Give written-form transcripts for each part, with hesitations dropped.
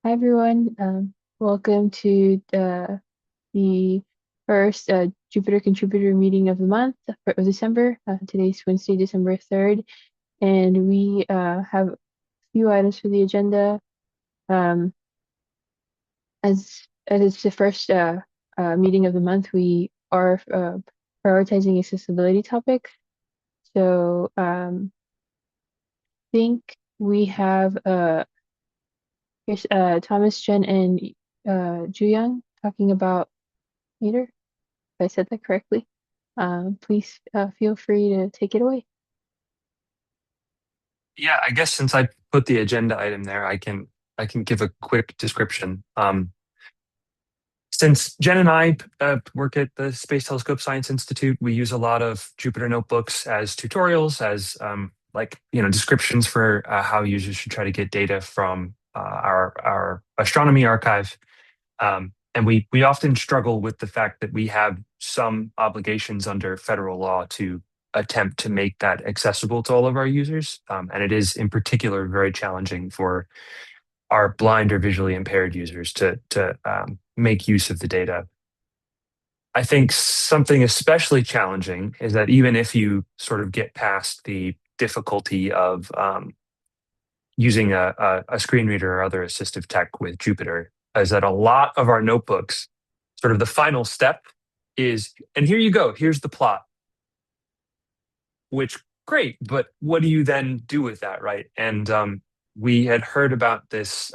Hi everyone. Welcome to the first Jupyter contributor meeting of the month of December. Today's Wednesday, December 3rd, and we have a few items for the agenda. Um, as it's the first meeting of the month, we are prioritizing accessibility topics. So think we have here's Thomas, Jen, and Juyang talking about later. If I said that correctly. Please feel free to take it away. Yeah, I guess since I put the agenda item there, I can give a quick description. Since Jen and I work at the Space Telescope Science Institute, we use a lot of Jupyter notebooks as tutorials, as descriptions for how users should try to get data from our astronomy archive. And we often struggle with the fact that we have some obligations under federal law to attempt to make that accessible to all of our users. And it is in particular very challenging for our blind or visually impaired users to make use of the data. I think something especially challenging is that even if you sort of get past the difficulty of using a screen reader or other assistive tech with Jupyter, is that a lot of our notebooks, sort of the final step is, and here you go, here's the plot, which great, but what do you then do with that, right? And we had heard about this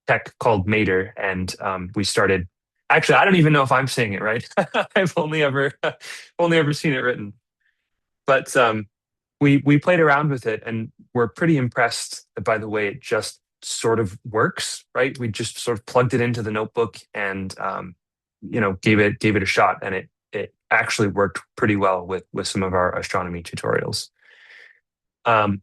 tech called Mater, and we started. Actually, I don't even know if I'm saying it right. I've only ever seen it written, but we played around with it and we're pretty impressed by the way it just sort of works, right? We just sort of plugged it into the notebook and gave it a shot, and it actually worked pretty well with some of our astronomy tutorials. Um,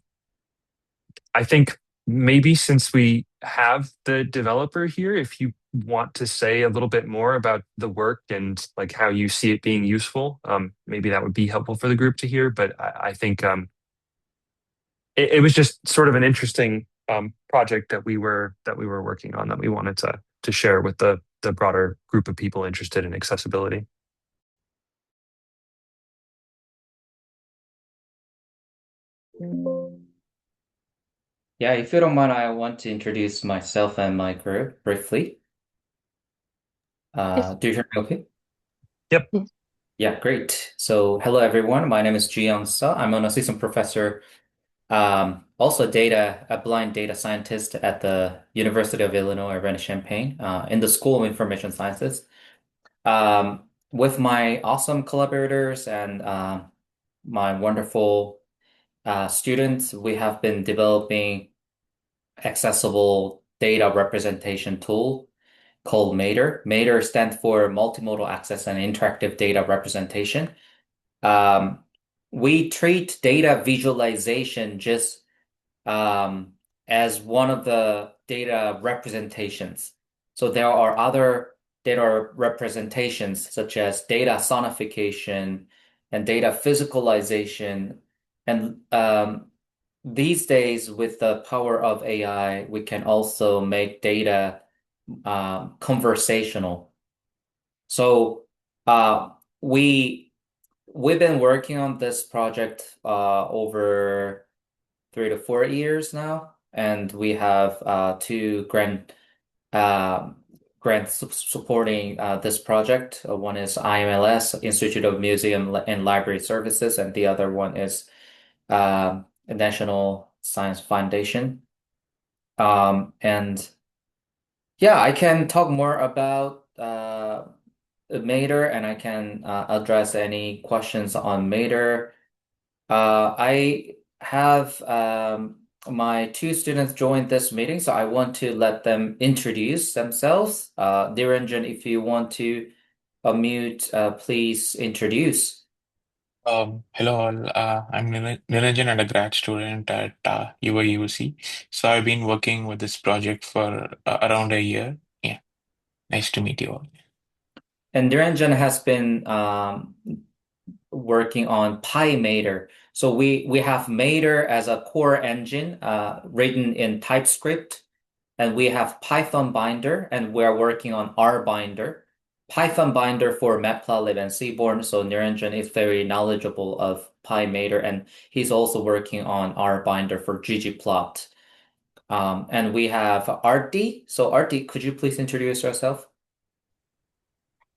I think maybe since we have the developer here, if you want to say a little bit more about the work and like how you see it being useful, maybe that would be helpful for the group to hear. But I think it was just sort of an interesting project that we were working on that we wanted to share with the broader group of people interested in accessibility. Yeah, if you don't mind, I want to introduce myself and my group briefly. Yes, Do you hear me okay? Yep. yes. Yeah, great. So, hello everyone. My name is Jiyoung Seo. I'm an assistant professor, also a blind data scientist at the University of Illinois Urbana-Champaign, in the School of Information Sciences. With my awesome collaborators and my wonderful students, we have been developing accessible data representation tool called Mater. Mater stands for Multimodal Access and Interactive Data Representation. Um, we treat data visualization just um, as one of the data representations. So there are other data representations such as data sonification and data physicalization. And these days, with the power of AI, we can also make data conversational. So uh, we we've been working on this project over 3 to 4 years now, and we have two um, grants supporting this project. One is IMLS, Institute of Museum and Library Services, and the other one is National Science Foundation. And yeah, I can talk more about Mater, and I can address any questions on Mater. I have my two students join this meeting, so I want to let them introduce themselves. Niranjan, if you want to unmute, please introduce. Hello all. I'm Niranjan and a grad student at UIUC. So I've been working with this project for around a year. Yeah, nice to meet you all. And Niranjan has been working on PyMater. So we have Mater as a core engine written in TypeScript. and we have Python binder, and we're working on R binder. Python binder for Matplotlib and Seaborn. So Niranjan is very knowledgeable of PyMater, and he's also working on R binder for ggplot. And we have Arti. So Arti, could you please introduce yourself?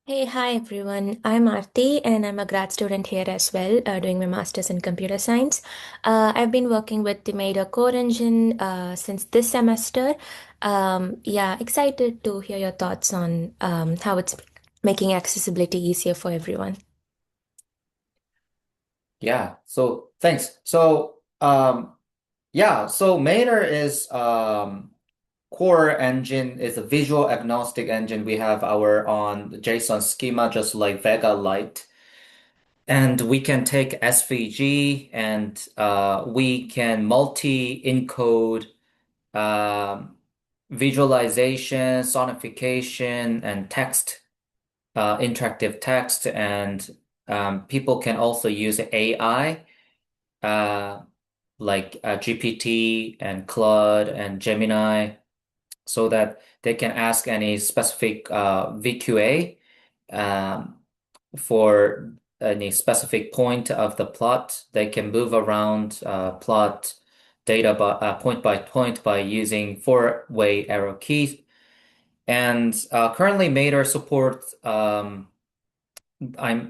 Hey, hi everyone. I'm Aarti and I'm a grad student here as well, doing my master's in computer science. I've been working with the Mader core engine since this semester. Yeah, excited to hear your thoughts on how it's making accessibility easier for everyone. Yeah, so thanks. So yeah, so Mater is core engine is a visual agnostic engine. We have our on JSON schema just like Vega Lite. And we can take SVG and we can multi-encode visualization, sonification, and text, interactive text. And people can also use AI like GPT and Claude and Gemini so that they can ask any specific VQA for any specific point of the plot. They can move around plot data point by point by using four-way arrow keys. And currently, Mater supports. I'm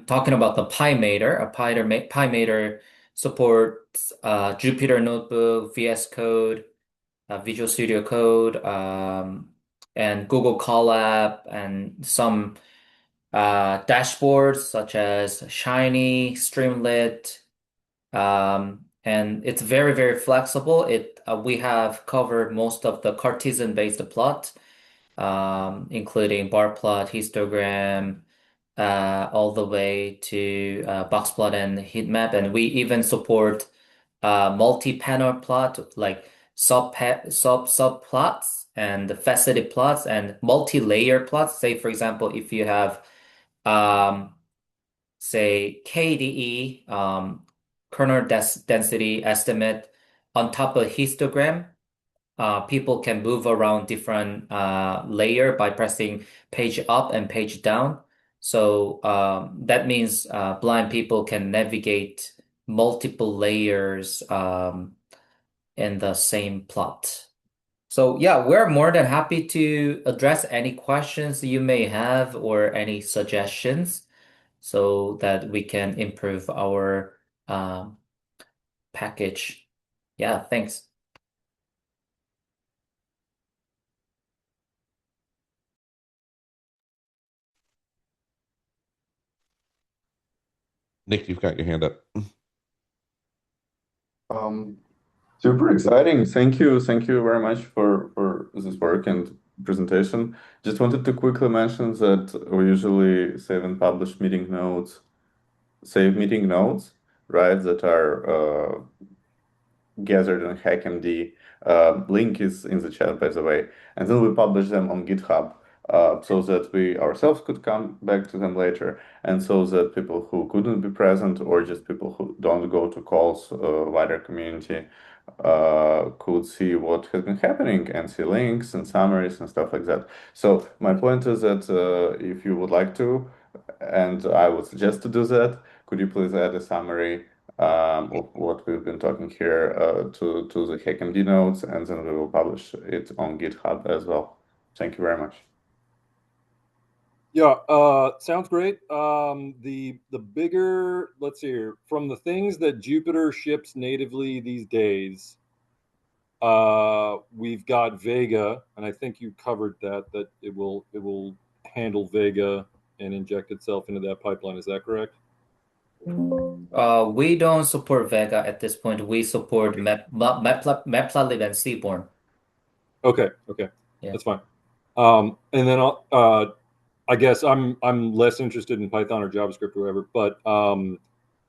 talking about the PyMater. PyMater supports Jupyter Notebook, VS Code, Visual Studio Code, and Google Colab, and some dashboards such as Shiny, Streamlit, and it's very, very flexible. We have covered most of the Cartesian-based plot, including bar plot, histogram, all the way to box plot and heat map, and we even support multi-panel plot like subplots and faceted plots and multi-layer plots. Say, for example, if you have say KDE, kernel density estimate on top of histogram, people can move around different layer by pressing page up and page down. So that means blind people can navigate multiple layers in the same plot. So yeah, we're more than happy to address any questions you may have or any suggestions so that we can improve our package. Yeah, thanks. Nick, you've got your hand up. Super exciting. Thank you. Thank you very much for this work and presentation. Just wanted to quickly mention that we usually save and publish meeting notes, save meeting notes, right, that are gathered in HackMD. Link is in the chat, by the way. And then we publish them on GitHub so that we ourselves could come back to them later, and so that people who couldn't be present or just people who don't go to calls, wider community, could see what has been happening and see links and summaries and stuff like that. So my point is that if you would like to, and I would suggest to do that, could you please add a summary of what we've been talking here to the HackMD notes, and then we will publish it on GitHub as well. Thank you very much. Yeah, sounds great. The bigger, let's see here, from the things that Jupyter ships natively these days, we've got Vega, and I think you covered that it will handle Vega and inject itself into that pipeline. Is that correct? We don't support Vega at this point. We support Matplotlib and Seaborn. Okay, Yeah. that's fine. And then I guess I'm less interested in Python or JavaScript or whatever, but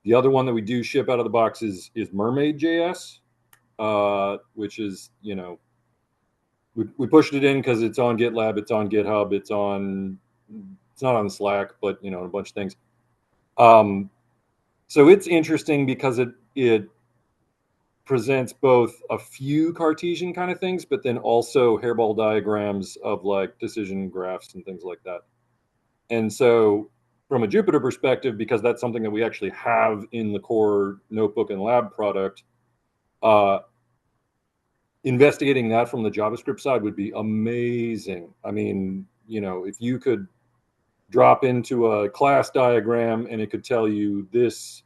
the other one that we do ship out of the box is Mermaid.js, which is, you know, we pushed it in because it's on GitLab, it's on GitHub, it's not on Slack, but you know, a bunch of things. So it's interesting because it presents both a few Cartesian kind of things, but then also hairball diagrams of like decision graphs and things like that. And so from a Jupyter perspective, because that's something that we actually have in the core notebook and lab product, investigating that from the JavaScript side would be amazing. I mean, if you could drop into a class diagram and it could tell you this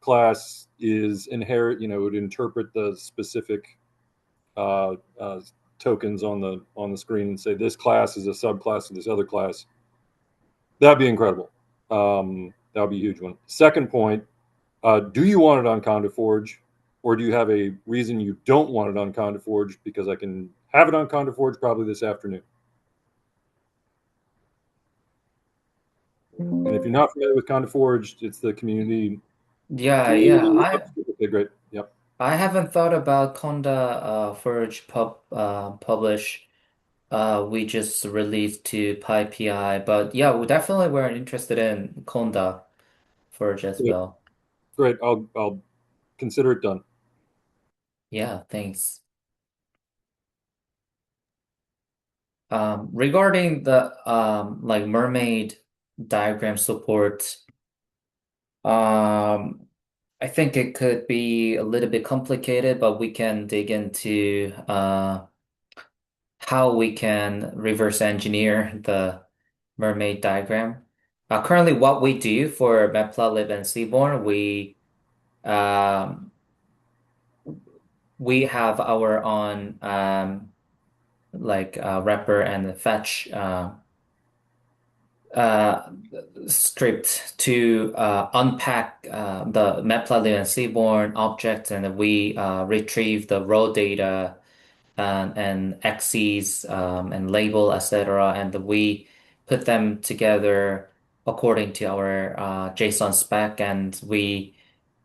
class is inherit, it would interpret the specific tokens on the screen and say this class is a subclass of this other class. That'd be incredible. That would be a huge one. Second point, do you want it on CondaForge, or do you have a reason you don't want it on CondaForge? Because I can have it on CondaForge probably this afternoon. And if you're not familiar with CondaForge, it's the community. Yeah, Okay, great. Yep. I haven't thought about Conda Forge publish. We just released to PyPI, but yeah, we're interested in Conda Forge as well. Great. I'll consider it done. Yeah, thanks. Regarding the like mermaid diagram support, I think it could be a little bit complicated, but we can dig into how we can reverse engineer the mermaid diagram. Currently, what we do for Matplotlib and Seaborn, we have our own wrapper and fetch script to unpack the Matplotlib and Seaborn objects, and we retrieve the raw data and axes and label, etc. And we put them together according to our JSON spec, and we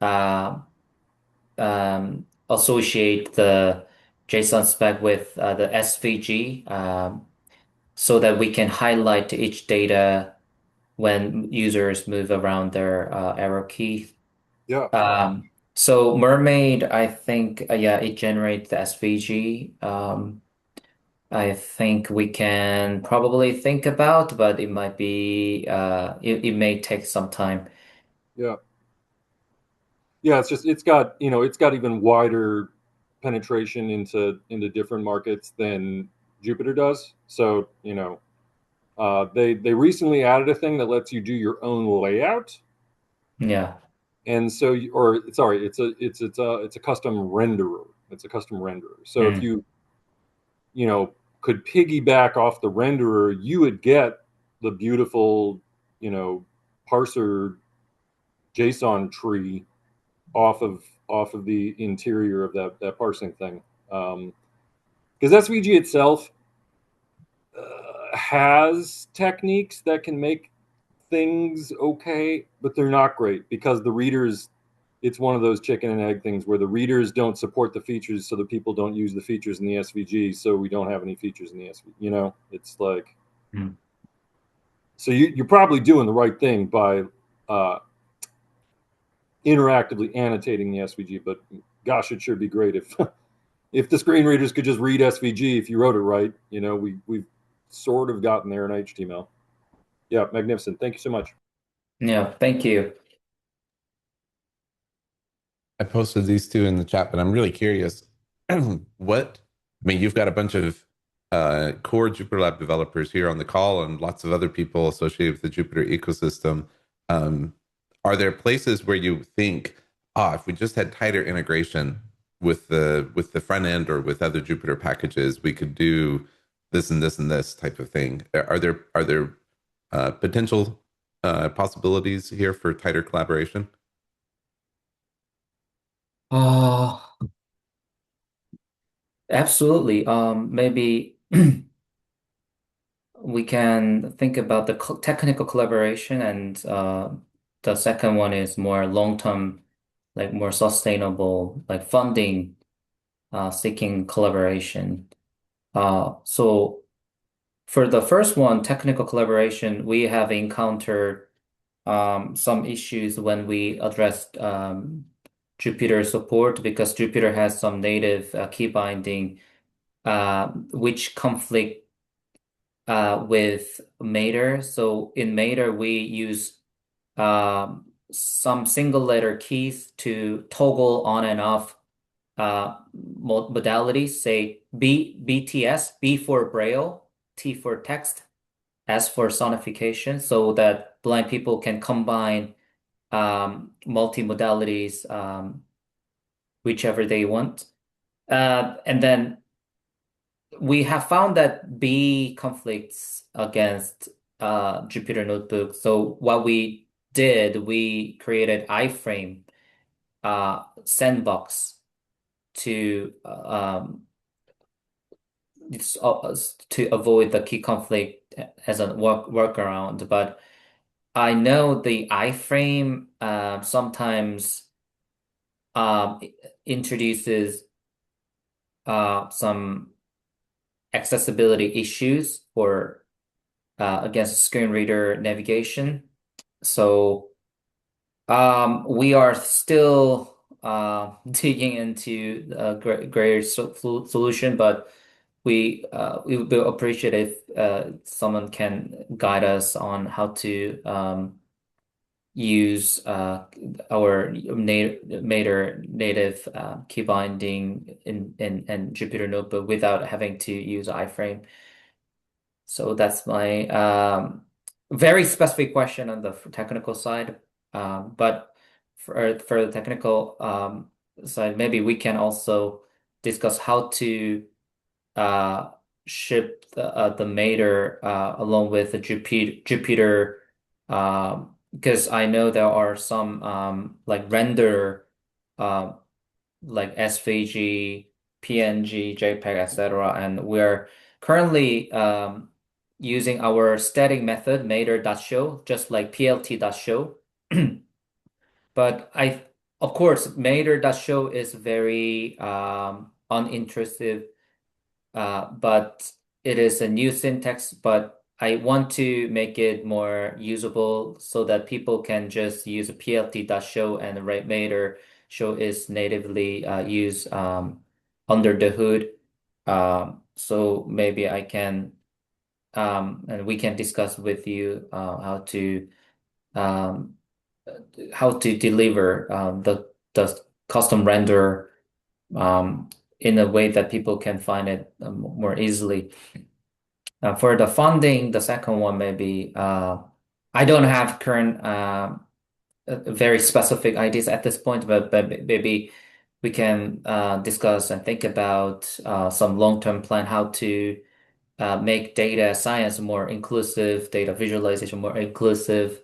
uh, associate the JSON spec with the SVG so that we can highlight each data when users move around their arrow key. Yeah. So Mermaid, I think, yeah, it generates the SVG. I think we can probably think about, but it might be it may take some time. Yeah. Yeah, it's got even wider penetration into different markets than Jupyter does. So, they recently added a thing that lets you do your own layout. Yeah. And so it's a custom renderer. It's a custom renderer. So if you could piggyback off the renderer, you would get the beautiful, parser JSON tree off of the interior of that parsing thing. Because SVG itself has techniques that can make things okay, but they're not great because the readers, it's one of those chicken and egg things where the readers don't support the features, so the people don't use the features in the SVG, so we don't have any features in the SVG. It's like, so you're probably doing the right thing by interactively annotating the SVG, but gosh, it sure be great if the screen readers could just read SVG if you wrote it right. We've sort of gotten there in HTML. Yeah, magnificent. Thank you so much. Yeah, thank you. I posted these two in the chat, but I'm really curious. You've got a bunch of core JupyterLab developers here on the call and lots of other people associated with the Jupyter ecosystem. Are there places where you think, if we just had tighter integration with the front end or with other Jupyter packages, we could do this and this and this type of thing? Are there potential possibilities here for tighter collaboration? Absolutely. Maybe we can think about the technical collaboration, and the second one is more long-term, like more sustainable, like funding seeking collaboration. So for the first one, technical collaboration, we have encountered some issues when we addressed Jupyter support because Jupyter has some native key binding which conflict with Mater. So in Mater, we use some single letter keys to toggle on and off modalities, say BTS, B for Braille, T for text, S for sonification, so that blind people can combine multi-modalities, whichever they want. And then we have found that B conflicts against Jupyter Notebook. So what we did, we created iframe sandbox to to avoid the key conflict as a workaround. But I know the iframe sometimes introduces some accessibility issues for against screen reader navigation. So we are still digging into a greater solution, but we will appreciate if someone can guide us on how to use our native key binding in Jupyter Notebook without having to use iframe. So that's my very specific question on the technical side. But for the technical side, maybe we can also discuss how to ship the Mater along with the Jupyter because I know there are some like render like SVG, PNG, JPEG, etc. And we're currently using our static method mater.show, just like plt.show. But of course, mater.show is very unintuitive, but it is a new syntax, but I want to make it more usable so that people can just use a plt.show and write mater show is natively used under the hood. So maybe I can and we can discuss with you um, how to deliver the custom render in a way that people can find it more easily. For the funding, the second one maybe I don't have current very specific ideas at this point, but maybe we can discuss and think about some long-term plan how to make data science more inclusive, data visualization more inclusive,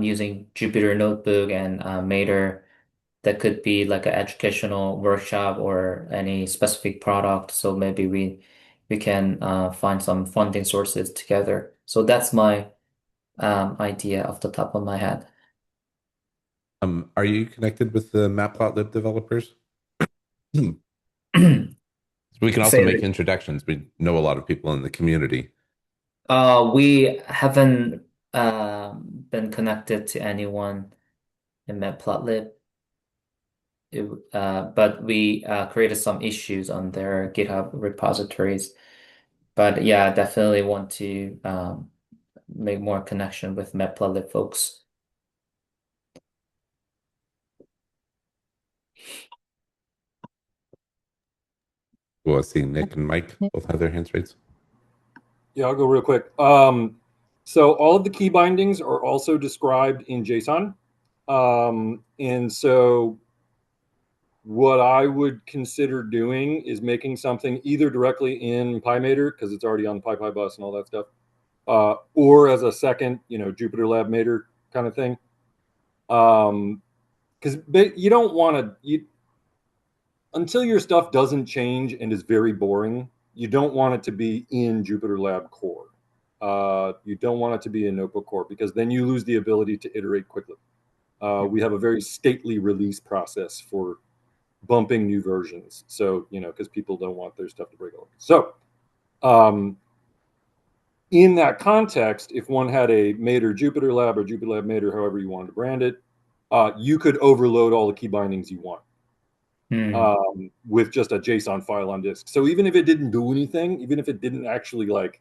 using Jupyter Notebook and Mater. That could be like an educational workshop or any specific product. So maybe we can find some funding sources together. So that's my idea off the top of my head. Are you connected with the Matplotlib developers? We can also make introductions. We know a lot of people in the community. We haven't been connected to anyone in Matplotlib, but we created some issues on their GitHub repositories. But yeah, definitely want to make more connection with Matplotlib folks. Well, I see Nick and Mike both have their hands raised. Yeah, I'll go real quick. So all of the key bindings are also described in JSON. And so what I would consider doing is making something either directly in PyMater, because it's already on the PyBus and all that stuff, or as a second, JupyterLab Mater kind of thing. Because you don't want to, until your stuff doesn't change and is very boring, you don't want it to be in JupyterLab core. You don't want it to be in Notebook core because then you lose the ability to iterate quickly. We have a very stately release process for bumping new versions. So, because people don't want their stuff to break over. So, in that context, if one had a Mater JupyterLab or JupyterLab Mater, however you wanted to brand it, you could overload all the key bindings you want with just a JSON file on disk. So even if it didn't do anything, even if it didn't actually like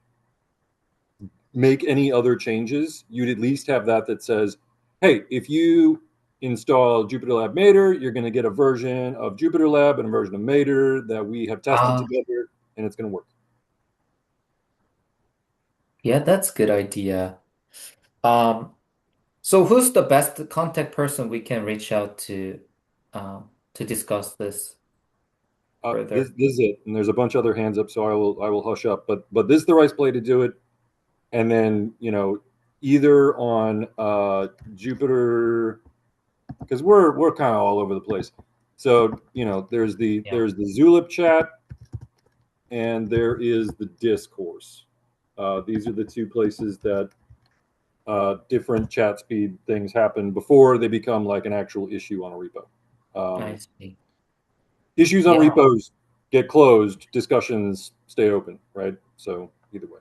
make any other changes, you'd at least have that says, hey, if you install JupyterLab Mater, you're going to get a version of JupyterLab and a version of Mater that we have tested together, and it's going to work. Yeah, that's a good idea. So who's the best contact person we can reach out to discuss this further? This is it, and there's a bunch of other hands up, so I will hush up. But this is the right way to do it. And then either on Jupyter, because we're kind of all over the place. So there's the Zulip chat, and there is the discourse. These are the two places that different chat speed things happen before they become like an actual issue on a repo. I see. Issues on repos get closed, discussions stay open, right? So either way.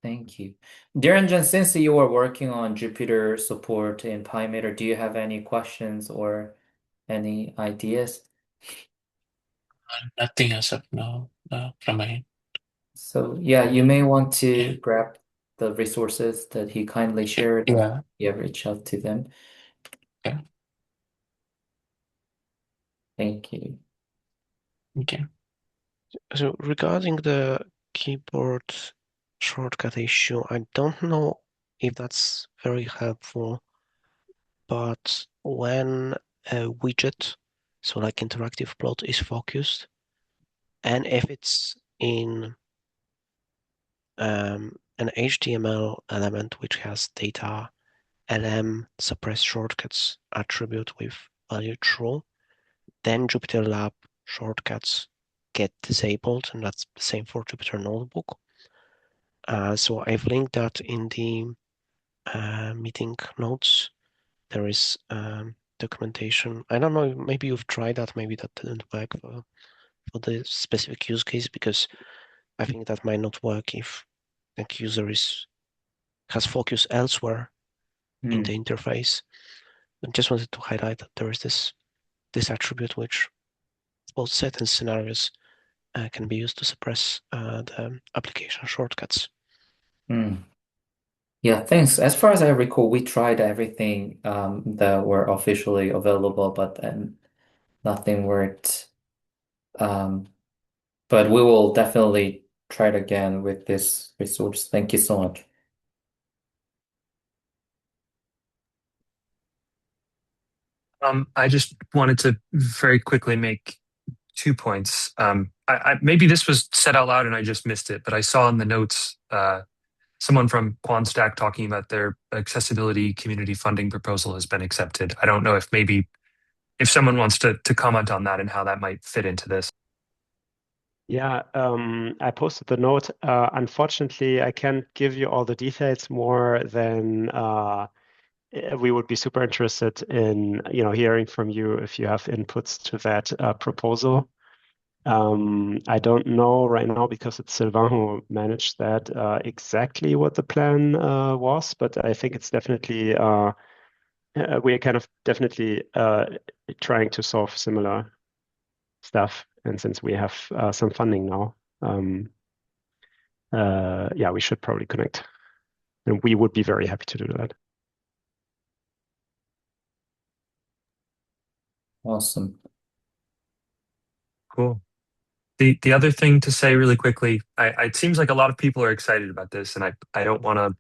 Thank you. Niranjan, since you are working on Jupyter support in PyMeter, do you have any questions or any ideas? Nothing as of now from my end. So yeah, you may want to grab the resources that he kindly shared. Yeah. Reach out to them. Yeah. Thank you. Okay. So regarding the keyboard shortcut issue, I don't know if that's very helpful, but when a widget, so like interactive plot, is focused, and if it's in an HTML element which has data lm suppress shortcuts attribute with value true, then JupyterLab shortcuts get disabled, and that's the same for Jupyter Notebook. So I've linked that in the meeting notes. There is documentation. I don't know, maybe you've tried that, maybe that didn't work for the specific use case, because I think that might not work if the user has focus elsewhere in the interface. I just wanted to highlight that there is this attribute which both set and scenarios can be used to suppress the application shortcuts. Yeah, thanks. As far as I recall, we tried everything that were officially available, but nothing worked. But we will definitely try it again with this resource. Thank you so much. I just wanted to very quickly make 2 points. Maybe this was said out loud and I just missed it, but I saw in the notes someone from QuantStack talking about their accessibility community funding proposal has been accepted. I don't know if maybe if someone wants to comment on that and how that might fit into this. Yeah, I posted the note. Unfortunately, I can't give you all the details more than we would be super interested in, hearing from you if you have inputs to that proposal. I don't know right now because it's Sylvain who managed that exactly what the plan was, but I think it's definitely we're kind of definitely trying to solve similar stuff, and since we have some funding now, yeah, we should probably connect, and we would be very happy to do that. Awesome. Cool. The other thing to say really quickly, it seems like a lot of people are excited about this, and I don't want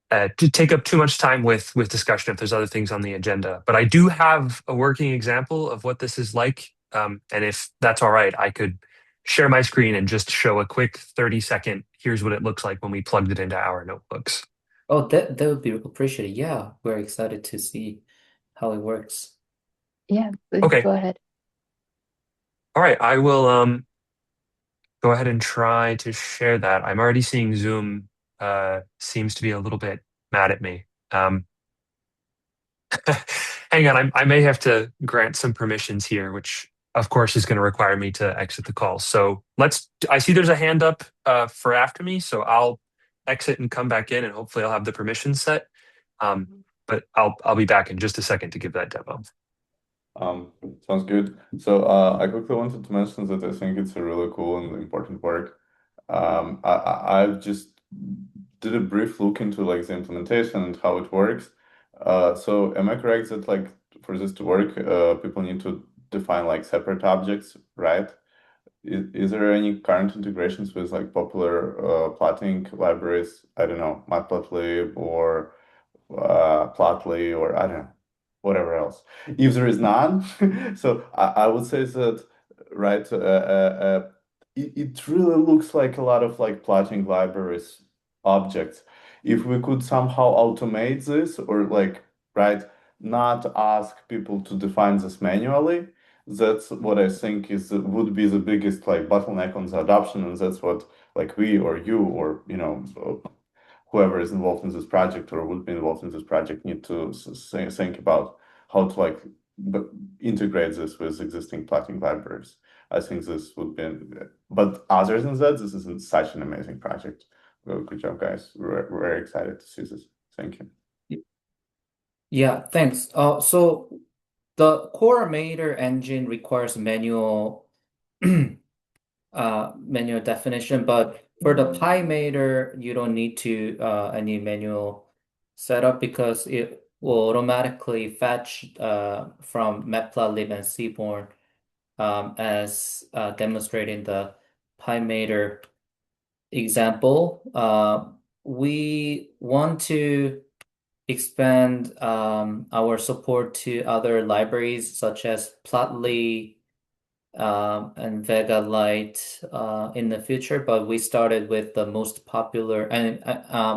to take up too much time with discussion if there's other things on the agenda. But I do have a working example of what this is like, and if that's all right, I could share my screen and just show a quick 30-second, here's what it looks like when we plugged it into our notebooks. Oh, that would be appreciated. Yeah, we're excited to see how it works. Yeah, please Okay. go ahead. All right, I will go ahead and try to share that. I'm already seeing Zoom seems to be a little bit mad at me. Hang on, I may have to grant some permissions here, which of course is going to require me to exit the call. So I see there's a hand up for after me, so I'll exit and come back in and hopefully I'll have the permissions set. But I'll be back in just a second to give that demo. Sounds good. So I quickly wanted to mention that I think it's a really cool and important work. I've just did a brief look into like the implementation and how it works. So am I correct that like for this to work, people need to define like separate objects, right? Is there any current integrations with like popular plotting libraries? I don't know, Matplotlib or Plotly or I don't know, whatever else. If there is none, so I would say that right, it really looks like a lot of like plotting libraries objects. If we could somehow automate this or like right, not ask people to define this manually, that's what I think is would be the biggest like bottleneck on the adoption, and that's what like we or you or you know whoever is involved in this project or would be involved in this project need to think about how to like integrate this with existing plotting libraries. I think this would be, but other than that, this is such an amazing project. Well, good job, guys. We're very excited to see this. Thank you. Yeah, thanks. So the core Mater engine requires manual manual definition, but for the PyMater, you don't need to any manual setup because it will automatically fetch from Matplotlib and Seaborn as demonstrated in the PyMater example. We want to expand our support to other libraries such as Plotly and Vega Lite in the future, but we started with the most popular and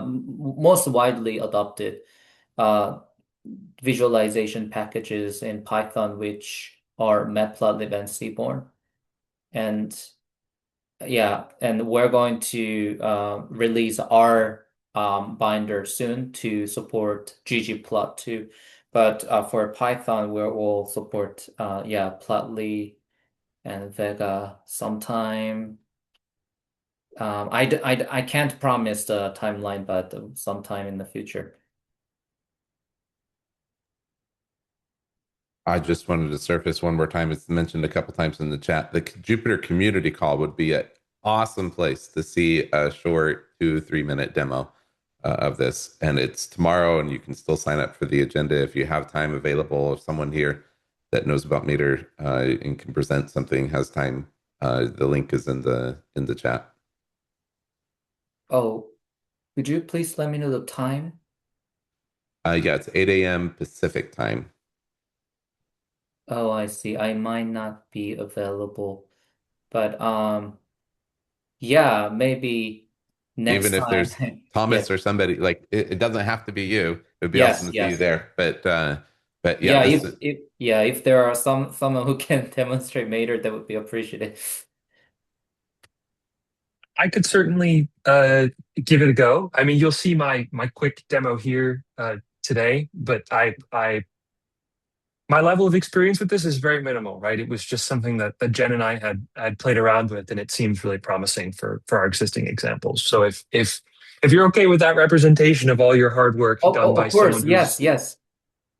most widely adopted uh, visualization packages in Python, which are Matplotlib and Seaborn. And yeah, and we're going to release our binder soon to support ggplot too. But for Python, we'll support Plotly and Vega sometime. I can't promise the timeline, but sometime in the future. I just wanted to surface one more time. It's mentioned a couple times in the chat. The Jupyter community call would be an awesome place to see a short 2-3 minute demo of this. And it's tomorrow, and you can still sign up for the agenda if you have time available. If someone here that knows about Meter and can present something has time, the link is in the chat. Oh, could you please let me know the time? Yeah, it's 8 a.m. Pacific time. Oh, I see. I might not be available, but yeah, maybe next Even if time. there's Thomas Yes, or somebody, like it doesn't have to be you. It would be awesome yes, to see you yes. there. But yeah, Yeah, this if there are someone who can demonstrate Mater, that would be appreciated. I could certainly give it a go. I mean, you'll see my quick demo here today, but my level of experience with this is very minimal, right? It was just something that Jen and I had played around with, and it seems really promising for our existing examples. So if you're okay with that representation of all your hard work done by Of course, someone yes, who's yes.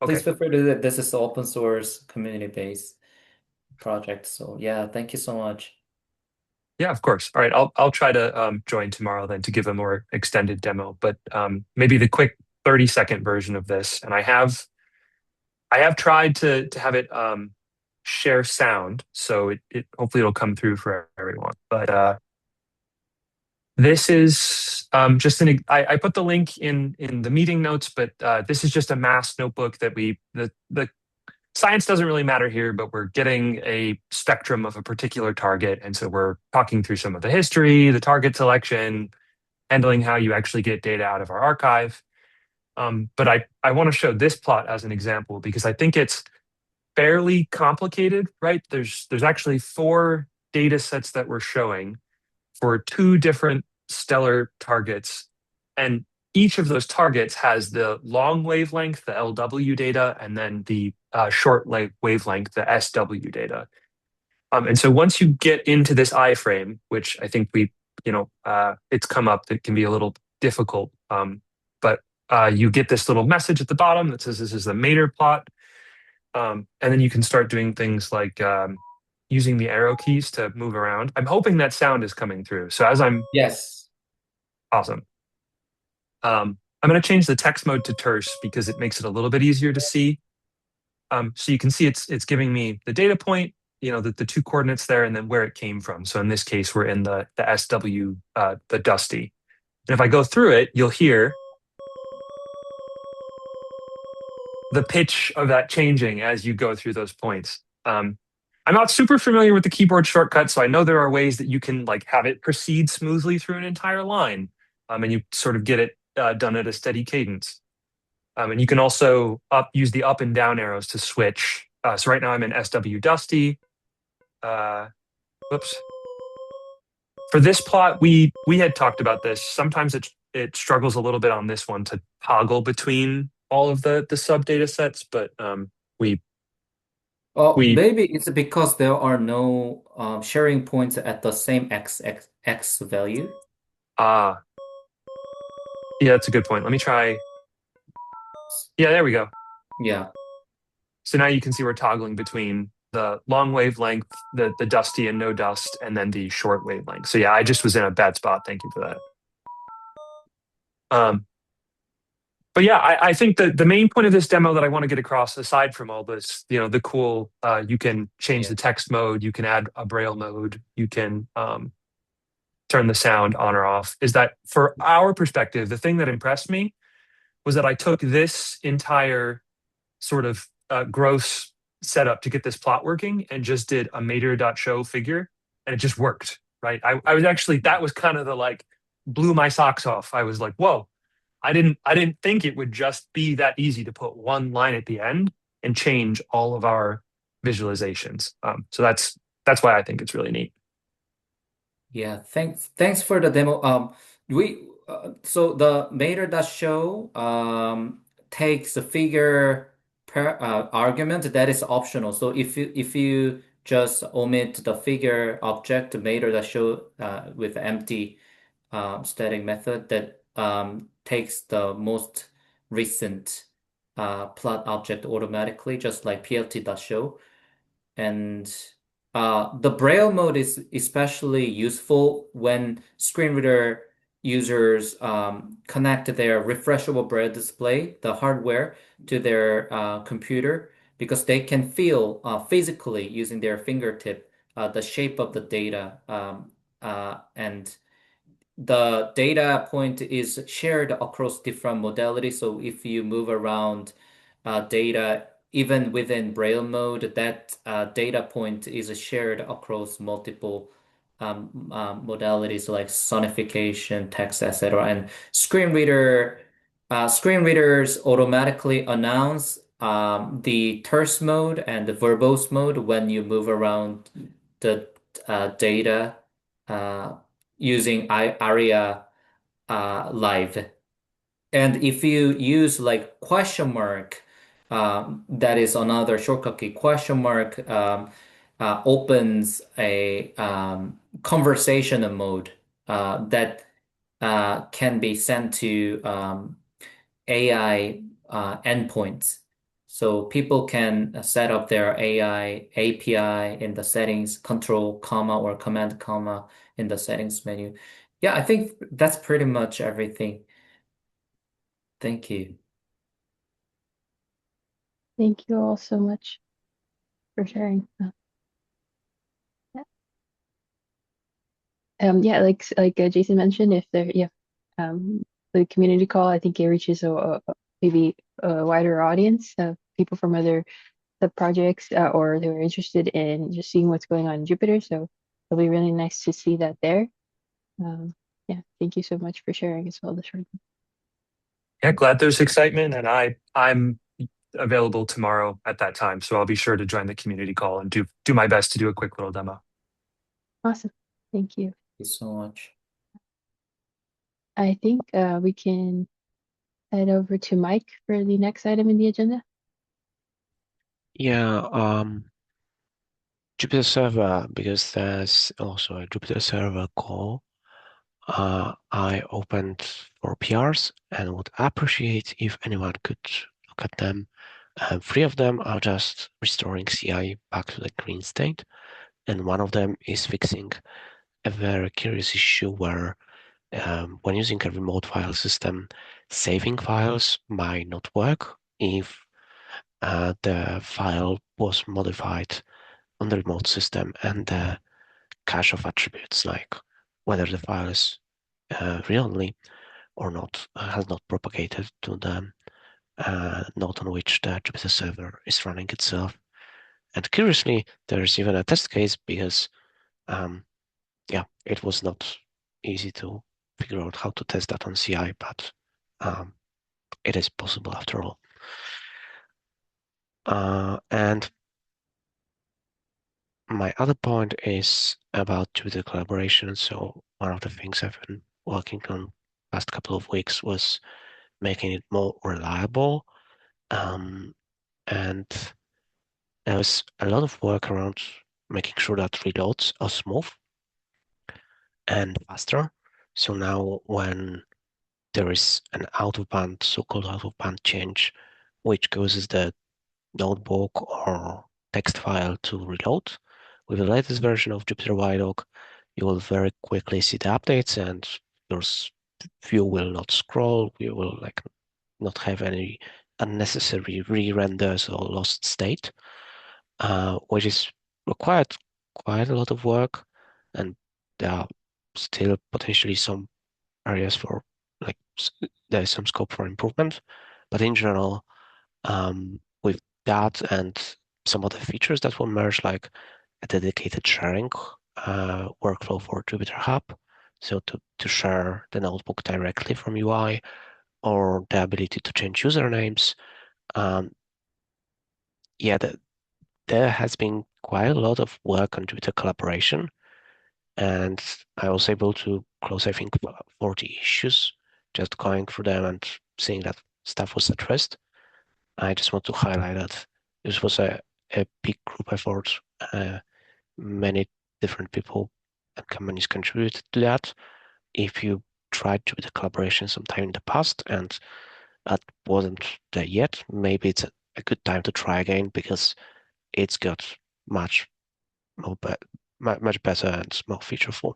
Please okay. feel free to do that. This is open source community-based project. So yeah, thank you so much. Yeah, of course. All right, I'll try to join tomorrow then to give a more extended demo, but maybe the quick 30-second version of this. And I have tried to have it share sound, so it hopefully it'll come through for everyone. But this is just I put the link in the meeting notes, but this is just a mass notebook that the science doesn't really matter here, but we're getting a spectrum of a particular target. And so we're talking through some of the history, the target selection, handling how you actually get data out of our archive. But I want to show this plot as an example because I think it's fairly complicated, right? There's actually 4 data sets that we're showing for 2 different stellar targets. And each of those targets has the long wavelength, the LW data, and then the short wavelength, the SW data. And so once you get into this iframe, which I think it's come up that can be a little difficult, but you get this little message at the bottom that says this is the Mater plot. And then you can start doing things like using the arrow keys to move around. I'm hoping that sound is coming through. So as I'm Yes. awesome. I'm going to change the text mode to terse because it makes it a little bit easier to see. So you can see it's giving me the data point, the two coordinates there, and then where it came from. So in this case, we're in the SW, the Dusty. And if I go through it, you'll hear the pitch of that changing as you go through those points. I'm not super familiar with the keyboard shortcuts, so I know there are ways that you can like have it proceed smoothly through an entire line, and you sort of get it done at a steady cadence. And you can also use the up and down arrows to switch. So right now I'm in SW Dusty. Whoops. For this plot, we had talked about this. Sometimes it struggles a little bit on this one to toggle between all of the sub data sets, but we Maybe it's because there are no sharing points at the same x value. yeah, that's a good point. Let me try. Yeah, there we go. Yeah. So now you can see we're toggling between the long wavelength, the dusty and no dust, and then the short wavelength. So yeah, I just was in a bad spot. Thank you for that. But yeah, I think that the main point of this demo that I want to get across, aside from all this, the cool, you can change the text mode, you can add a Braille mode, you can turn the sound on or off, is that for our perspective, the thing that impressed me was that I took this entire sort of gross setup to get this plot working and just did a mater.show figure, and it just worked, right? I was actually, that was kind of the like, blew my socks off. I was like, whoa. I didn't think it would just be that easy to put one line at the end and change all of our visualizations. So that's why I think it's really neat. Yeah, thanks for the demo. So the Mater.show takes a figure per argument that is optional. So if you just omit the figure object Mater.show with empty static method that takes the most recent plot object automatically, just like plt.show. And the Braille mode is especially useful when screen reader users connect their refreshable Braille display, the hardware, to their computer, because they can feel physically using their fingertip the shape of the data, and the data point is shared across different modalities. So if you move around data, even within Braille mode, that data point is shared across multiple modalities like sonification, text, etc. And screen readers automatically announce the terse mode and the verbose mode when you move around the data. Using ARIA Live. And if you use like question mark, that is another shortcut key. Question mark opens a conversation mode that can be sent to AI endpoints. So people can set up their AI API in the settings, control comma or command comma in the settings menu. Yeah, I think that's pretty much everything. Thank you. Thank you all so much for sharing. Yeah, like Jason mentioned, if there, yeah, the community call, I think it reaches maybe a wider audience of people from other sub projects or who are interested in just seeing what's going on in Jupyter. So it'll be really nice to see that there. Yeah, thank you so much for sharing as well this morning. Yeah, glad there's excitement, and I'm available tomorrow at that time, so I'll be sure to join the community call and do my best to do a quick little demo. Awesome, thank you. Thank you so much. I think we can head over to Mike for the next item in the agenda. Yeah, Jupyter Server, because there's also a Jupyter Server call. I opened 4 PRs and would appreciate if anyone could look at them. 3 of them are just restoring CI back to the green state, and one of them is fixing a very curious issue where when using a remote file system, saving files might not work if the file was modified on the remote system and the cache of attributes, like whether the file is read-only or not, has not propagated to the node on which the Jupyter server is running itself. And curiously, there's even a test case because, yeah, it was not easy to figure out how to test that on CI, but it is possible after all. And my other point is about Jupyter collaboration. So one of the things I've been working on past couple of weeks was making it more reliable. And there was a lot of work around making sure that reloads are smooth and faster. So now when there is an out-of-band, so-called out-of-band change, which causes the notebook or text file to reload, with the latest version of JupyterWidoc, you will very quickly see the updates and your view will not scroll. You will not have any unnecessary re-renders or lost state, which is required quite a lot of work, and there are still potentially some areas for there is some scope for improvement. But in general, with that and some other features that will merge, like a dedicated sharing workflow for Jupyter Hub, so to share the notebook directly from UI, or the ability to change usernames. Yeah, there has been quite a lot of work on Jupyter collaboration, and I was able to close, I think, 40 issues, just going through them and seeing that stuff was addressed. I just want to highlight that this was a big group effort. Many different people and companies contributed to that. If you tried to do the collaboration sometime in the past and that wasn't there yet, maybe it's a good time to try again, because it's got much much better and more featureful.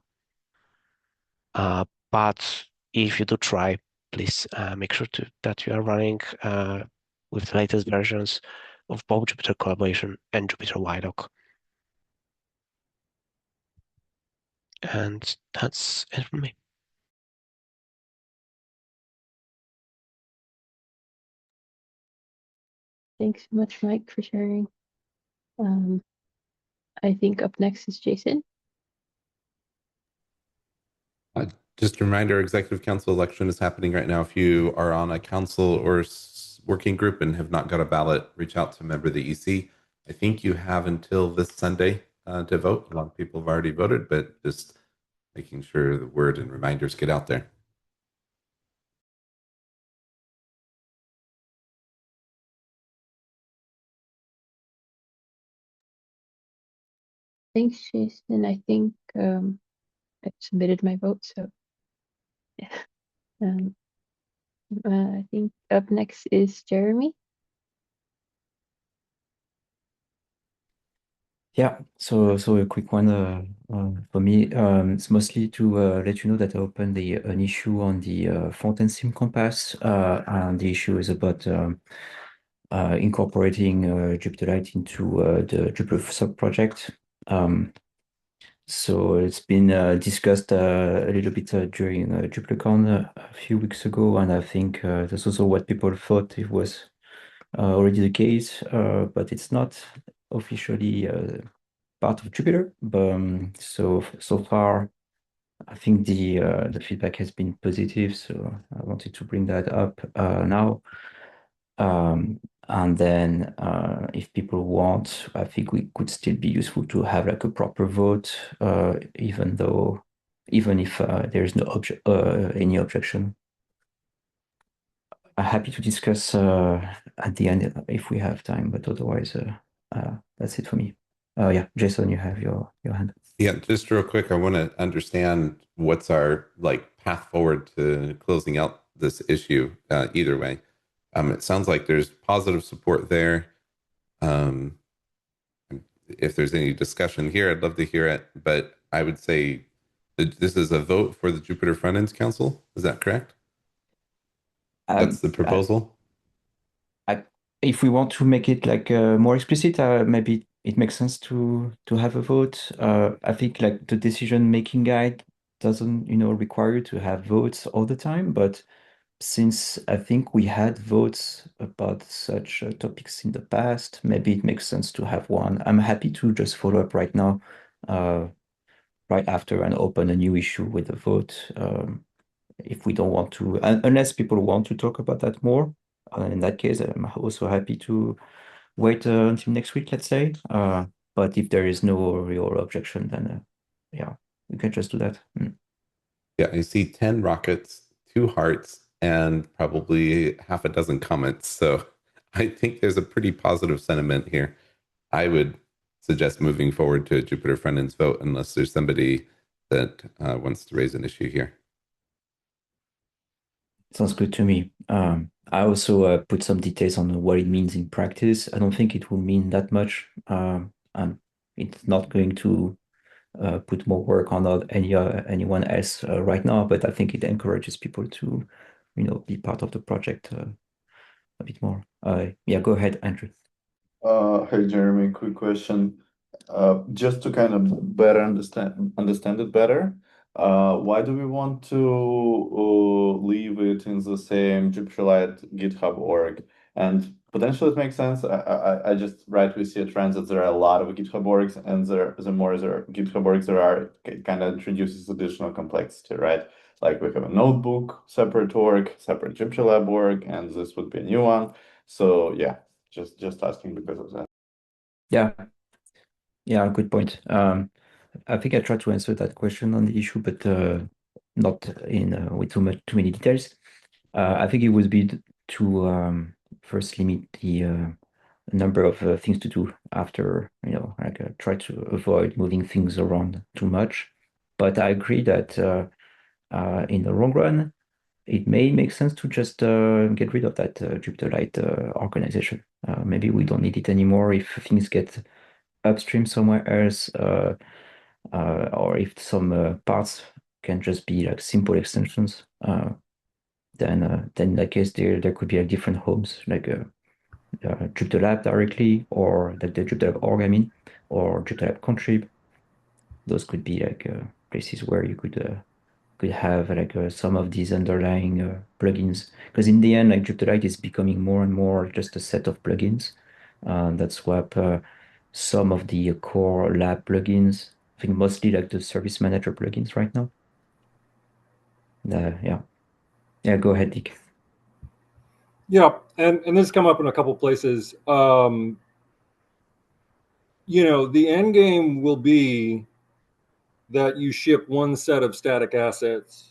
But if you do try, please make sure that you are running with the latest versions of both Jupyter Collaboration and JupyterWidoc. And that's it from me. Thanks so much, Mike, for sharing. I think up next is Jason. Just a reminder, Executive Council election is happening right now. If you are on a council or working group and have not got a ballot, reach out to a member of the EC. I think you have until this Sunday to vote. A lot of people have already voted, but just making sure the word and reminders get out there. Thanks, Jason. I think I've submitted my vote, so yeah. I think up next is Jeremy. Yeah, so a quick one for me. It's mostly to let you know that I opened an issue on the front-end sim compass, and the issue is about incorporating JupyterLite into the Jupyter sub project. So it's been discussed a little bit during JupyterCon a few weeks ago, and I think that's also what people thought it was already the case, but it's not officially part of Jupyter. But so far, I think the feedback has been positive, so I wanted to bring that up now. And then if people want, I think we could still be useful to have like a proper vote, even if there's no any objection. I'm happy to discuss at the end if we have time, but otherwise that's it for me. Yeah, Jason, you have your hand. Yeah, just real quick, I want to understand what's our like path forward to closing out this issue. Either way, it sounds like there's positive support there. Um, if there's any discussion here, I'd love to hear it. But I would say that this is a vote for the Jupyter Frontends Council. Is that correct? That's the I, proposal. if we want to make it like more explicit, maybe it makes sense to have a vote. I think like the decision making guide doesn't, require you to have votes all the time, but since I think we had votes about such topics in the past, maybe it makes sense to have one. I'm happy to just follow up right now, uh, right after, and open a new issue with a vote. If we don't want to, unless people want to talk about that more, in that case, I'm also happy to wait until next week, let's say. But if there is no real objection, then yeah, we can just do that. Yeah, I see 10 rockets, 2 hearts, and probably half a dozen comments. So I think there's a pretty positive sentiment here. I would suggest moving forward to a Jupyter Frontends vote unless there's somebody that wants to raise an issue here. Sounds good to me. I also put some details on what it means in practice. I don't think it will mean that much. And it's not going to put more work on anyone else right now, but I think it encourages people to, be part of the project a bit more. Yeah, go ahead, Andrew. Hey Jeremy, quick question. Just to kind of better understand it better, why do we want to leave it in the same JupyterLite GitHub org? And potentially it makes sense. I just rightly see a trend that there are a lot of GitHub orgs, and the more there are GitHub orgs there are, it kind of introduces additional complexity, right? Like we have a notebook, separate org, separate JupyterLab org, and this would be a new one. So yeah. Just asking because of that. Yeah, yeah, good point. I think I tried to answer that question on the issue, but not in with too many details. I think it would be to first limit the number of things to do after, like try to avoid moving things around too much. But I agree that in the long run, it may make sense to just get rid of that JupyterLite organization. Maybe we don't need it anymore if things get upstream somewhere else, or if some parts can just be like simple extensions. Then in that case, there could be like different homes, like JupyterLab directly, or like the JupyterLab org, I mean, or JupyterLab contrib. Those could be like places where you could have like some of these underlying plugins. Because in the end, like JupyterLite is becoming more and more just a set of plugins that swap some of the core lab plugins. I think mostly like the service manager plugins right now. Yeah. Yeah, go ahead, Dick. Yeah, and this has come up in a couple places. The end game will be that you ship one set of static assets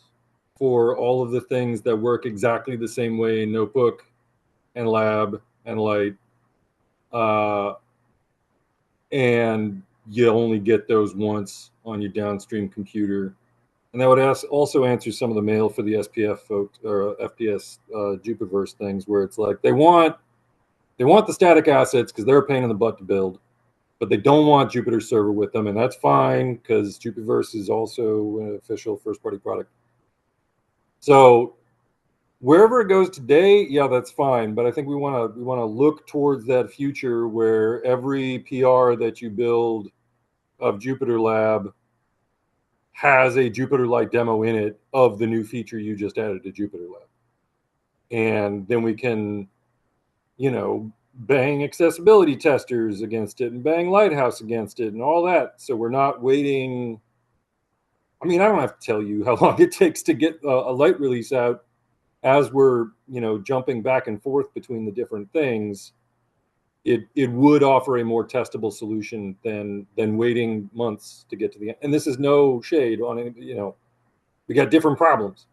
for all of the things that work exactly the same way in Notebook and Lab and Light. And you only get those once on your downstream computer. And that would also answer some of the mail for the SPF folks or FPS Jupyterverse things, where it's like they want the static assets because they're a pain in the butt to build, but they don't want Jupyter Server with them, and that's fine because Jupyterverse is also an official first-party product. So wherever it goes today, yeah, that's fine. But I think we want to look towards that future where every PR that you build of JupyterLab has a JupyterLite demo in it of the new feature you just added to JupyterLab. And then we can, bang accessibility testers against it and bang Lighthouse against it and all that. So we're not waiting. I mean, I don't have to tell you how long it takes to get a light release out as we're, jumping back and forth between the different things. It would offer a more testable solution than waiting months to get to the end. And this is no shade on it, we got different problems,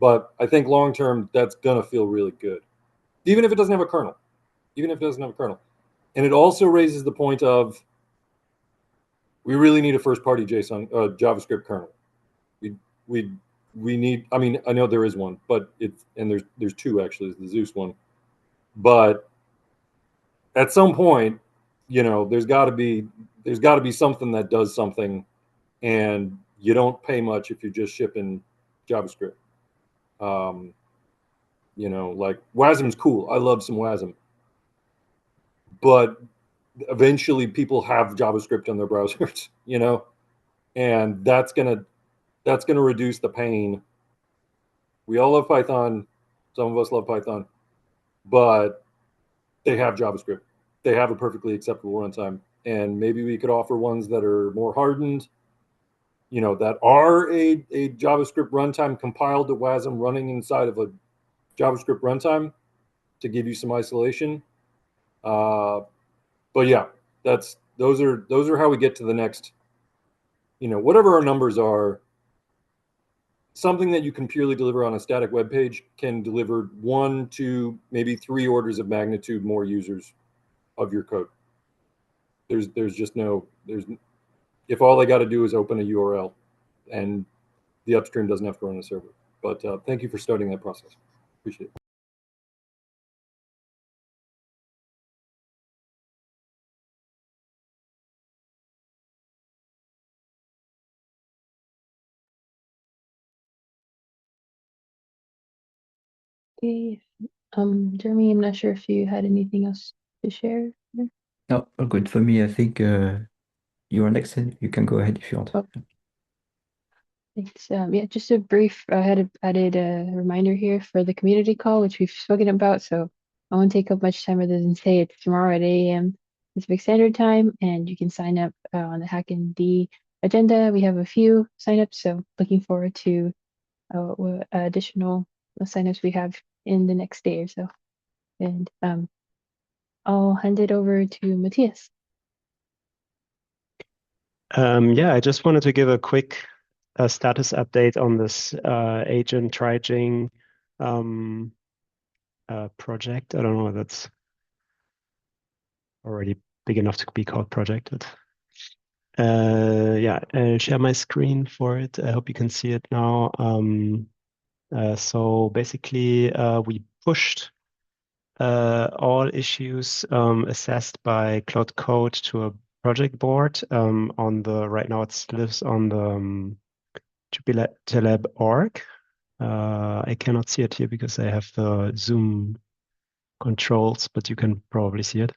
but I think long term that's gonna feel really good, even if it doesn't have a kernel, And it also raises the point of we really need a first-party JSON JavaScript kernel. We need. I mean, I know there is one, but there's two actually. The Zeus one, but at some point, there's got to be something that does something, and you don't pay much if you're just shipping JavaScript. Like WASM's cool. I love some WASM, but eventually people have JavaScript on their browsers, and that's gonna reduce the pain. We all love Python. Some of us love Python, but they have JavaScript. They have a perfectly acceptable runtime, and maybe we could offer ones that are more hardened, that are a JavaScript runtime compiled to WASM running inside of a JavaScript runtime to give you some isolation. But yeah, those are how we get to the next, whatever our numbers are. Something that you can purely deliver on a static web page can deliver 1, 2, maybe 3 orders of magnitude more users of your code. There's if all they got to do is open a URL, and the upstream doesn't have to run a server. But thank you for starting that process. Appreciate it. Okay. Jeremy, I'm not sure if you had anything else to share. No, all good for me. I think you are next, and you can go ahead if you want. Oh. Thanks. Yeah, just a brief, I had added a reminder here for the community call, which we've spoken about. So I won't take up much time other than say it's tomorrow at 8 a.m. Pacific Standard Time, and you can sign up on the HackMD agenda. We have a few signups, so looking forward to what additional signups we have in the next day or so. And I'll hand it over to Matthias. Yeah, I just wanted to give a quick status update on this agent triaging project. I don't know if that's already big enough to be called project. Yeah, I'll share my screen for it. I hope you can see it now. So basically, we pushed all issues assessed by Cloud Code to a project board right now it lives on the JupyterLab org. I cannot see it here because I have the Zoom controls, but you can probably see it.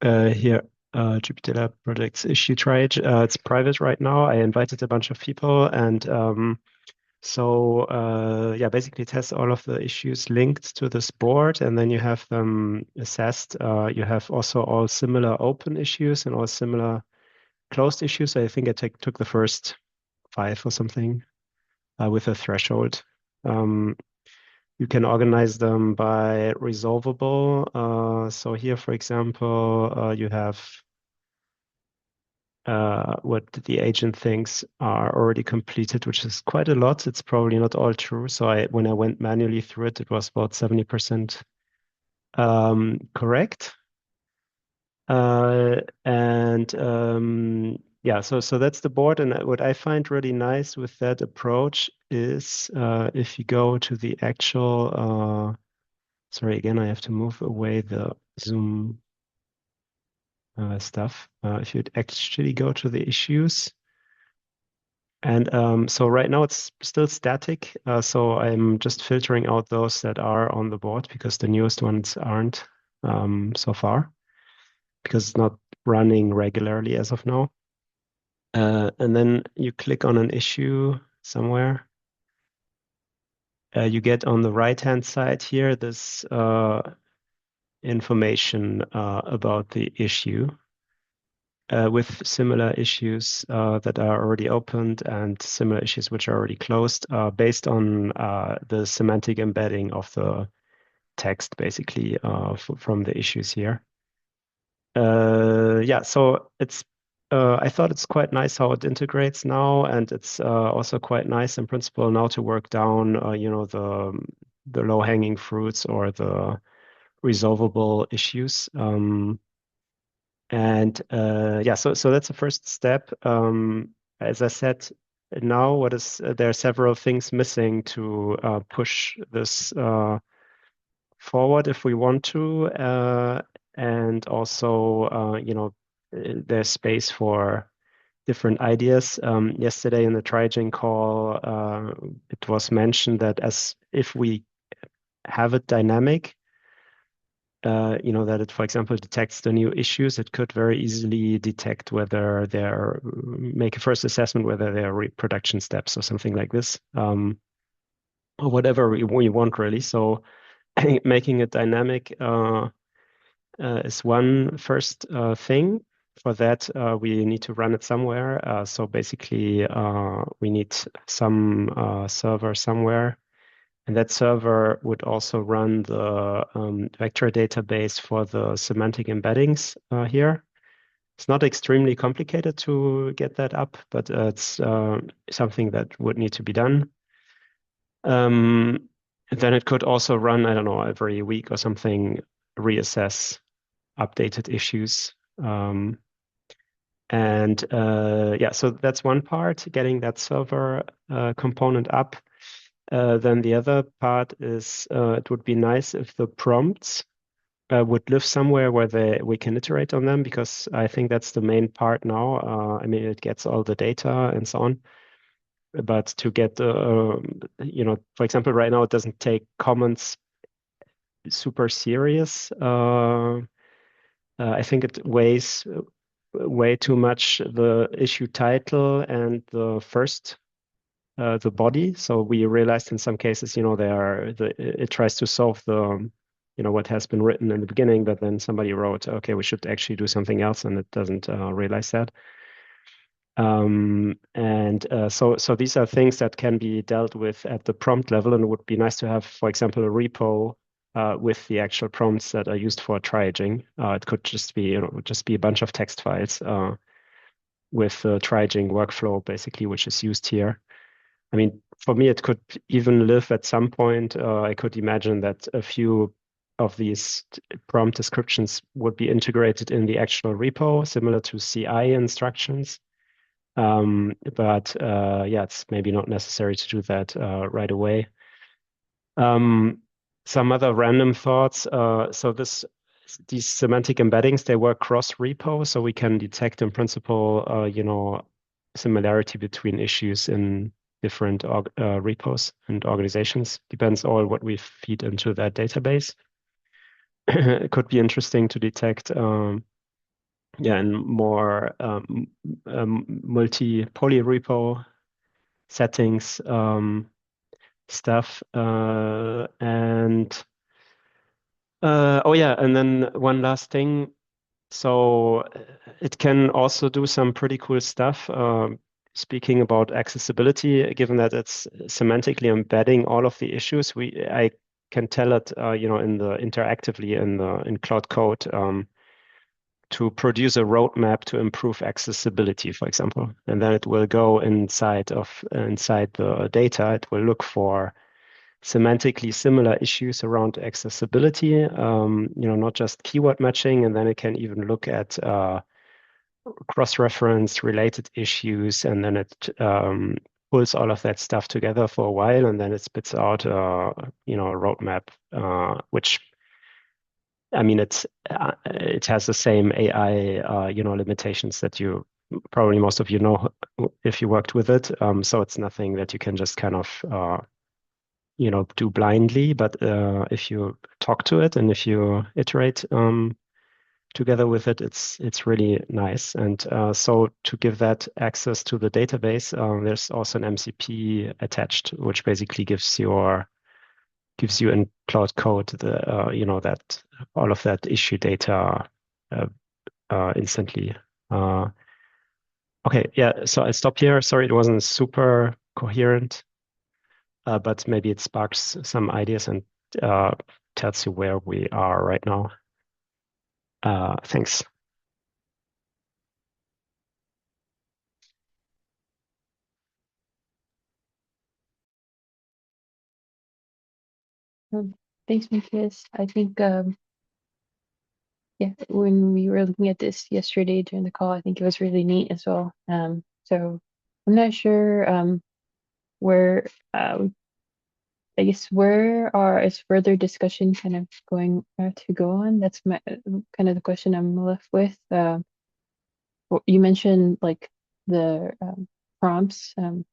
Here, JupyterLab projects issue triage. It's private right now. I invited a bunch of people, and yeah, basically it has all of the issues linked to this board, and then you have them assessed. You have also all similar open issues and all similar closed issues. I think I took the first 5 or something with a threshold. You can organize them by resolvable. So here, for example, you have what the agent thinks are already completed, which is quite a lot. It's probably not all true. So when I went manually through it, it was about 70% correct. Yeah, so that's the board. And what I find really nice with that approach is if you go to the actual, sorry, again, I have to move away the Zoom stuff. If you'd actually go to the issues, and so right now it's still static. So I'm just filtering out those that are on the board because the newest ones aren't so far, because it's not running regularly as of now. And then you click on an issue somewhere. You get on the right-hand side here this information about the issue with similar issues that are already opened and similar issues which are already closed based on the semantic embedding of the text, basically, from the issues here. Yeah, so I thought it's quite nice how it integrates now, and it's also quite nice in principle now to work down, the low-hanging fruits or the resolvable issues. And yeah, so that's the first step. As I said, now what is there are several things missing to push this forward if we want to, and also there's space for different ideas. Yesterday in the Trigen call, it was mentioned that as if we have it dynamic, that it, for example, detects the new issues, it could very easily detect whether make a first assessment, whether there are reproduction steps or something like this, or whatever we want really. So making it dynamic is one first thing. For that, we need to run it somewhere. So basically, we need some server somewhere. And that server would also run the vector database for the semantic embeddings here. It's not extremely complicated to get that up, but it's something that would need to be done. Then it could also run, I don't know, every week or something, reassess updated issues. And yeah, so that's one part, getting that server component up. Then the other part is it would be nice if the prompts would live somewhere where we can iterate on them, because I think that's the main part now. I mean, it gets all the data and so on. But to get for example, right now it doesn't take comments super serious. I think it weighs way too much the issue title and the body. So we realized in some cases, it tries to solve what has been written in the beginning, but then somebody wrote, okay, we should actually do something else, and it doesn't realize that. So these are things that can be dealt with at the prompt level, and it would be nice to have, for example, a repo with the actual prompts that are used for triaging. It could just be, a bunch of text files with the triaging workflow, basically, which is used here. I mean, for me, it could even live at some point. I could imagine that a few of these prompt descriptions would be integrated in the actual repo, similar to CI instructions. But yeah, it's maybe not necessary to do that right away. Some other random thoughts. So these semantic embeddings, they work cross-repo, so we can detect in principle, similarity between issues in different repos and organizations. Depends all what we feed into that database. It could be interesting to detect, in more multi-poly repo settings stuff. And oh yeah, and then one last thing. So it can also do some pretty cool stuff. Speaking about accessibility, given that it's semantically embedding all of the issues, I can tell it, interactively in Cloud Code, to produce a roadmap to improve accessibility, for example. And then it will go inside the data. It will look for semantically similar issues around accessibility, not just keyword matching, and then it can even look at cross-reference related issues, and then it pulls all of that stuff together for a while, and then it spits out a roadmap, which, I mean, it has the same AI limitations that you probably most of you know if you worked with it. So it's nothing that you can just kind of do blindly, but if you talk to it and if you iterate together with it, it's really nice. And so to give that access to the database, there's also an MCP attached, which basically gives you in Cloud Code that all of that issue data instantly. Okay, yeah. So I stop here. Sorry, it wasn't super coherent. But maybe it sparks some ideas and tells you where we are right now. Thanks. Thanks, Matthias. I think yeah, when we were looking at this yesterday during the call, I think it was really neat as well. So I'm not sure where I guess where is further discussion kind of going to go on? That's my kind of the question I'm left with. You mentioned like the prompts and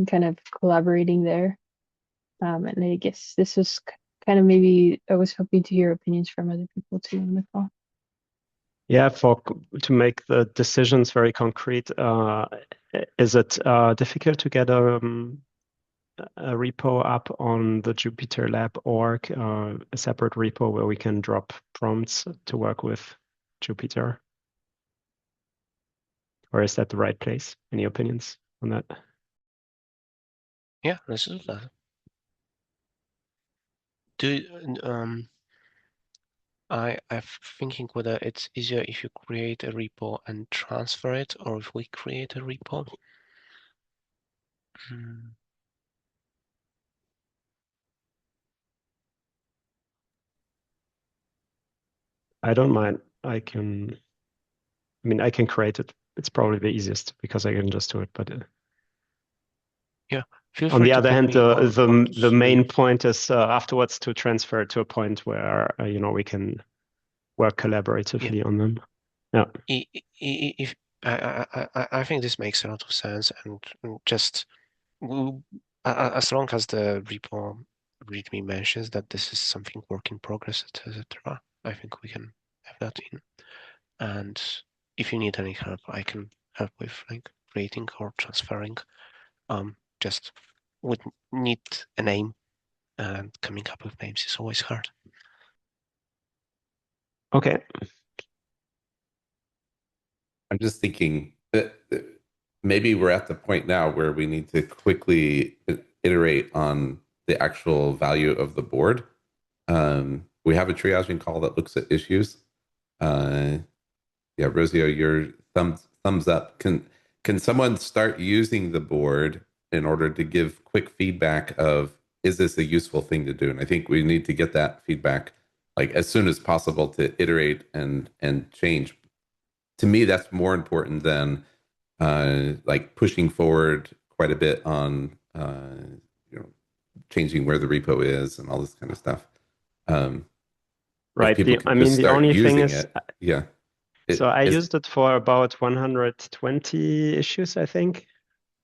kind of collaborating there. And I guess this was kind of maybe I was hoping to hear opinions from other people too on the call. Yeah, to make the decisions very concrete, is it difficult to get a repo up on the JupyterLab org, a separate repo where we can drop prompts to work with Jupyter? Or is that the right place? Any opinions on that? Yeah, let's do that. I'm thinking whether it's easier if you create a repo and transfer it, or if we create a repo. I don't mind. I mean, I can create it. It's probably the easiest because I can just do it. But yeah, feel on free the to other put hand, me on the main point is afterwards to transfer to a point where we can work collaboratively on them. Yeah. If I think this makes a lot of sense, and just as long as the repo README mentions that this is something work in progress, etc., I think we can have that in. And if you need any help, I can help with like creating or transferring. Just would need a name, and coming up with names is always hard. Okay. I'm just thinking that maybe we're at the point now where we need to quickly iterate on the actual value of the board. We have a triaging call that looks at issues. Yeah, Rosio, your thumbs up. Can someone start using the board in order to give quick feedback of, is this a useful thing to do? And I think we need to get that feedback like as soon as possible to iterate and change. To me, that's more important than like pushing forward quite a bit on changing where the repo is and all this kind of stuff. Right. If people I can mean, just the start only thing using is, it, yeah. so I used it for about 120 issues, I think.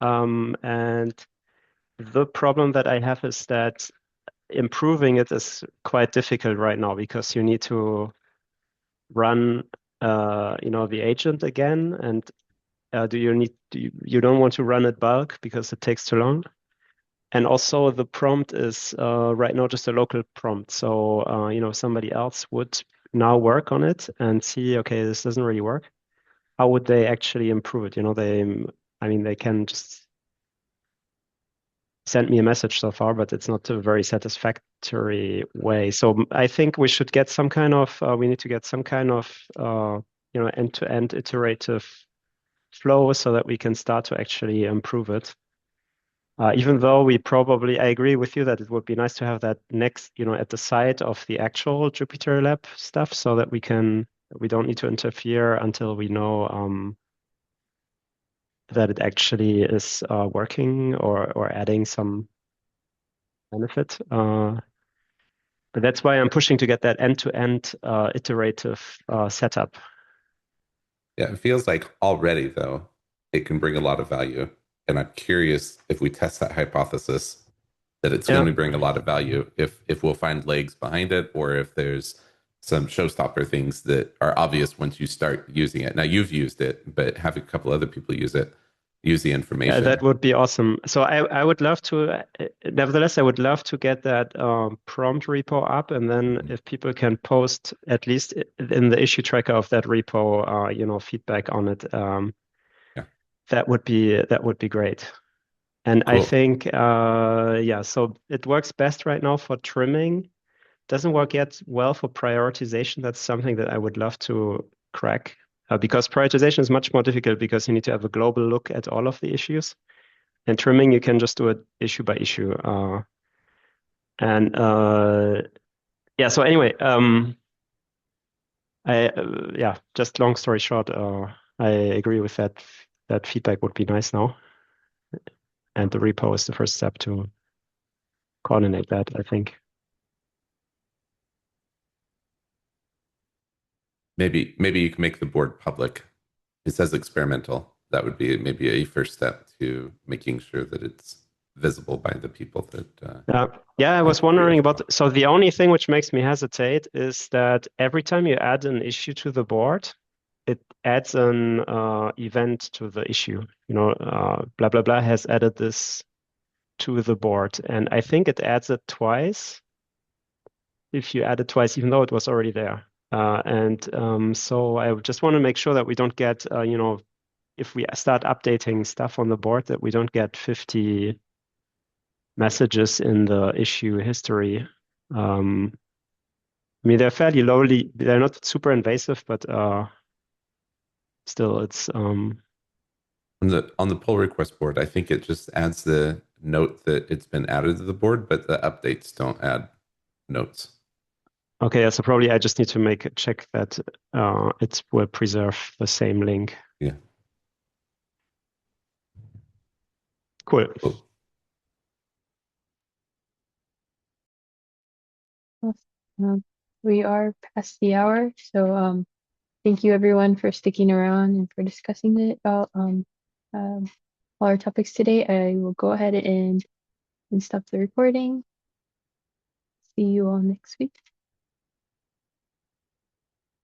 And the problem that I have is that improving it is quite difficult right now because you need to run, the agent again, and you don't want to run it bulk because it takes too long. And also the prompt is right now just a local prompt. So, somebody else would now work on it and see, okay, this doesn't really work. How would they actually improve it? They can just send me a message so far, but it's not a very satisfactory way. So I think we should get some kind of, we need to get some kind of, end-to-end iterative flow so that we can start to actually improve it. Even though I agree with you that it would be nice to have that next, at the side of the actual JupyterLab stuff so that we don't need to interfere until we know that it actually is working or adding some benefit. But that's why I'm pushing to get that end-to-end iterative setup. Yeah, it feels like already, though, it can bring a lot of value. And I'm curious if we test that hypothesis that it's going to bring a lot of value, if we'll find legs behind it, or if there's some showstopper things that are obvious once you start using it. Now, you've used it, but have a couple other people use the information. Yeah, that would be awesome. So I would love to, nevertheless, I would love to get that prompt repo up, and then if people can post at least in the issue tracker of that repo, feedback on it, that would be great. And cool. I think, so it works best right now for trimming. Doesn't work yet well for prioritization. That's something that I would love to crack. Because prioritization is much more difficult because you need to have a global look at all of the issues. And trimming, you can just do it issue by issue. So anyway, Yeah, just long story short, I agree with that. That feedback would be nice now. And the repo is the first step to coordinate that, I think. Maybe you can make the board public. It says experimental. That would be maybe a first step to making sure that it's visible by the people that. Yeah, I was wondering about. So the only thing which makes me hesitate is that every time you add an issue to the board, it adds an event to the issue. You know, blah blah blah has added this to the board, and I think it adds it twice. If you add it twice, even though it was already there. So I just want to make sure that we don't get, you know, if we start updating stuff on the board, that we don't get 50 messages in the issue history. I mean, they're fairly lowly, they're not super invasive, but still it's On the pull request board, I think it just adds the note that it's been added to the board, but the updates don't add notes. okay. Yeah, so probably I just need to make a check that it will preserve the same link. Yeah. Cool. We are past the hour, so thank you everyone for sticking around and for discussing it about all our topics today. I will go ahead and stop the recording. See you all next week.